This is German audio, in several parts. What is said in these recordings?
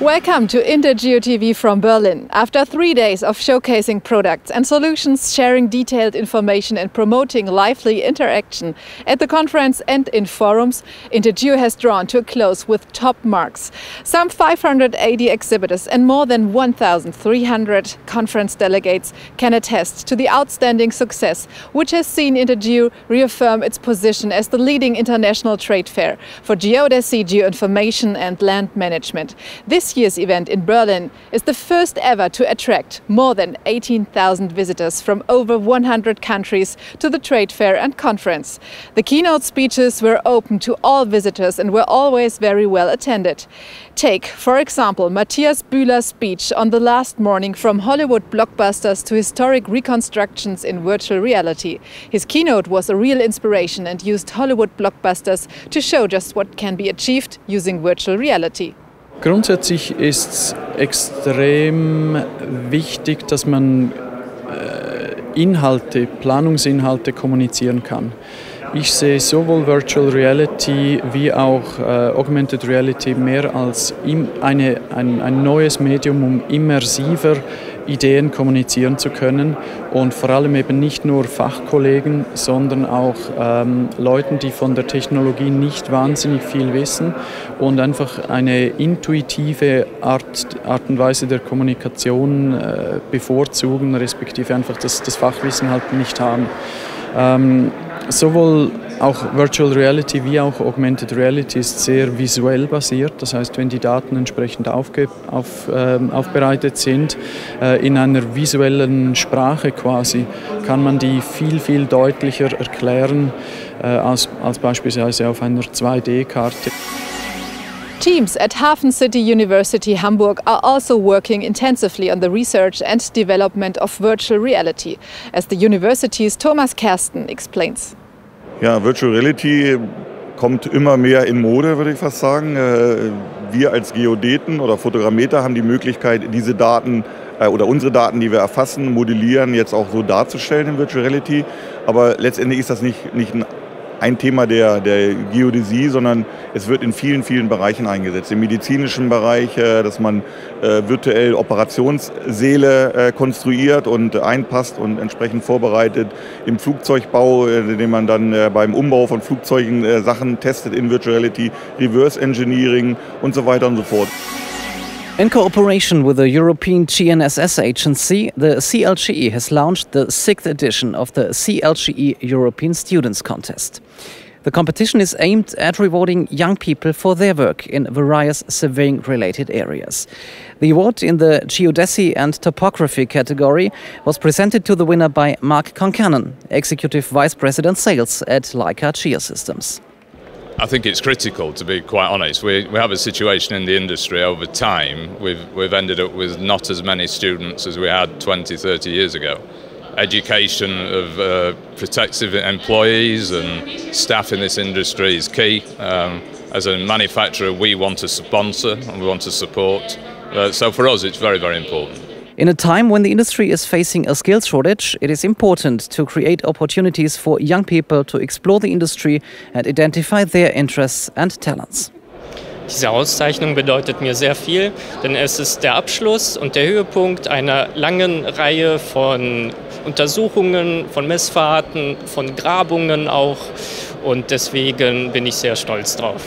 Welcome to Intergeo TV from Berlin. After 3 days of showcasing products and solutions, sharing detailed information and promoting lively interaction at the conference and in forums, Intergeo has drawn to a close with top marks. Some 580 exhibitors and more than 1,300 conference delegates can attest to the outstanding success, which has seen Intergeo reaffirm its position as the leading international trade fair for geodesy, geoinformation and land management. This year's event in Berlin is the first ever to attract more than 18,000 visitors from over 100 countries to the trade fair and conference. The keynote speeches were open to all visitors and were always very well attended. Take, for example, Matthias Bühler's speech on the last morning, from Hollywood blockbusters to historic reconstructions in virtual reality. His keynote was a real inspiration and used Hollywood blockbusters to show just what can be achieved using virtual reality. Grundsätzlich ist es extrem wichtig, dass man Planungsinhalte kommunizieren kann. Ich sehe sowohl Virtual Reality wie auch Augmented Reality mehr als ein neues Medium, um immersiver Ideen kommunizieren zu können und vor allem eben nicht nur Fachkollegen, sondern auch Leuten, die von der Technologie nicht wahnsinnig viel wissen und einfach eine intuitive Art und Weise der Kommunikation bevorzugen, respektive einfach das Fachwissen halt nicht haben. Sowohl auch Virtual Reality wie auch Augmented Reality ist sehr visuell basiert. Das heißt, wenn die Daten entsprechend aufbereitet sind, in einer visuellen Sprache quasi, kann man die viel deutlicher erklären als beispielsweise auf einer 2D-Karte. Teams at Hafen City University Hamburg are also working intensively on the research and development of virtual reality, as the university's Thomas Kersten explains. Ja, Virtual Reality kommt immer mehr in Mode, würde ich fast sagen. Wir als Geodeten oder Fotogrammeter haben die Möglichkeit, diese Daten oder unsere Daten, die wir erfassen, modellieren, jetzt auch so darzustellen in Virtual Reality. Aber letztendlich ist das nicht ein Thema der Geodäsie, sondern es wird in vielen Bereichen eingesetzt. Im medizinischen Bereich, dass man virtuell Operationssäle konstruiert und einpasst und entsprechend vorbereitet. Im Flugzeugbau, indem man dann beim Umbau von Flugzeugen Sachen testet in Virtual Reality, Reverse Engineering und so weiter und so fort. In cooperation with the European GNSS Agency, the CLGE has launched the 6th edition of the CLGE European Students Contest. The competition is aimed at rewarding young people for their work in various surveying-related areas. The award in the geodesy and topography category was presented to the winner by Mark Concannon, Executive Vice President Sales at Leica Geosystems. I think it's critical, to be quite honest. We have a situation in the industry over time. We've ended up with not as many students as we had 20, 30 years ago. Education of protective employees and staff in this industry is key. As a manufacturer, we want to sponsor and we want to support. So for us, it's very important. In a time when the industry is facing a skills shortage, it is important to create opportunities for young people to explore the industry and identify their interests and talents. Diese Auszeichnung bedeutet mir sehr viel, denn es ist der Abschluss und der Höhepunkt einer langen Reihe von Untersuchungen, von Messfahrten, von Grabungen auch, und deswegen bin ich sehr stolz drauf.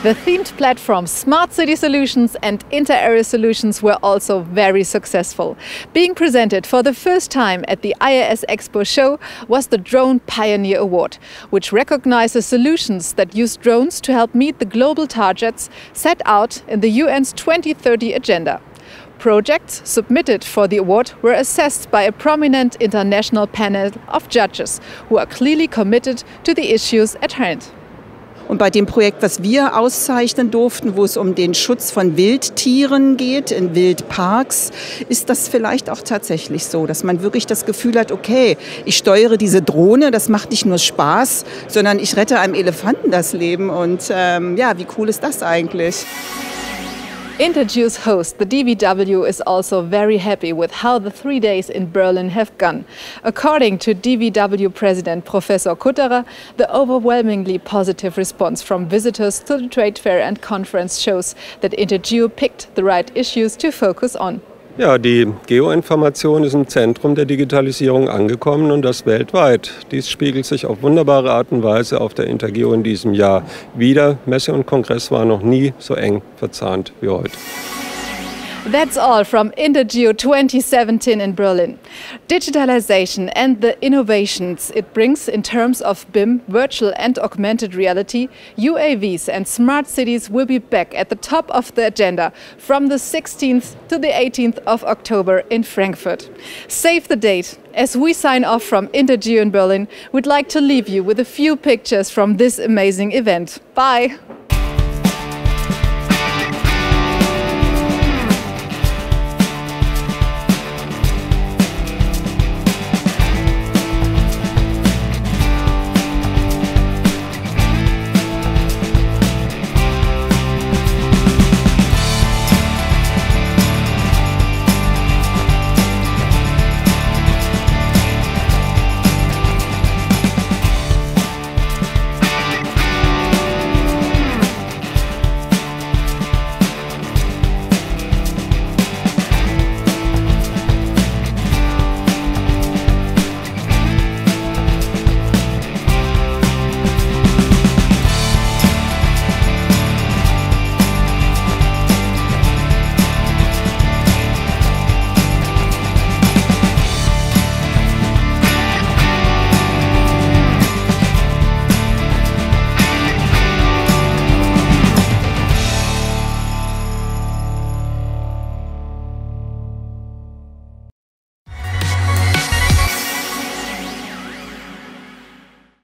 The themed platforms Smart City Solutions and Interarea Solutions were also very successful. Being presented for the first time at the IAS Expo show was the Drone Pioneer Award, which recognizes solutions that use drones to help meet the global targets set out in the UN's 2030 agenda. Projects submitted for the award were assessed by a prominent international panel of judges who are clearly committed to the issues at hand. Und bei dem Projekt, was wir auszeichnen durften, wo es um den Schutz von Wildtieren geht, in Wildparks, ist das vielleicht auch tatsächlich so, dass man wirklich das Gefühl hat, okay, ich steuere diese Drohne, das macht nicht nur Spaß, sondern ich rette einem Elefanten das Leben. Und ja, wie cool ist das eigentlich? Intergeo's host, the DVW, is also very happy with how the 3 days in Berlin have gone. According to DVW President Professor Kutterer, the overwhelmingly positive response from visitors to the trade fair and conference shows that Intergeo picked the right issues to focus on. Ja, die Geoinformation ist im Zentrum der Digitalisierung angekommen und das weltweit. Dies spiegelt sich auf wunderbare Art und Weise auf der Intergeo in diesem Jahr wider. Messe und Kongress waren noch nie so eng verzahnt wie heute. That's all from Intergeo 2017 in Berlin. Digitalization and the innovations it brings in terms of BIM, virtual and augmented reality, UAVs and smart cities will be back at the top of the agenda from the 16th to the 18th of October in Frankfurt. Save the date. As we sign off from Intergeo in Berlin, we'd like to leave you with a few pictures from this amazing event. Bye!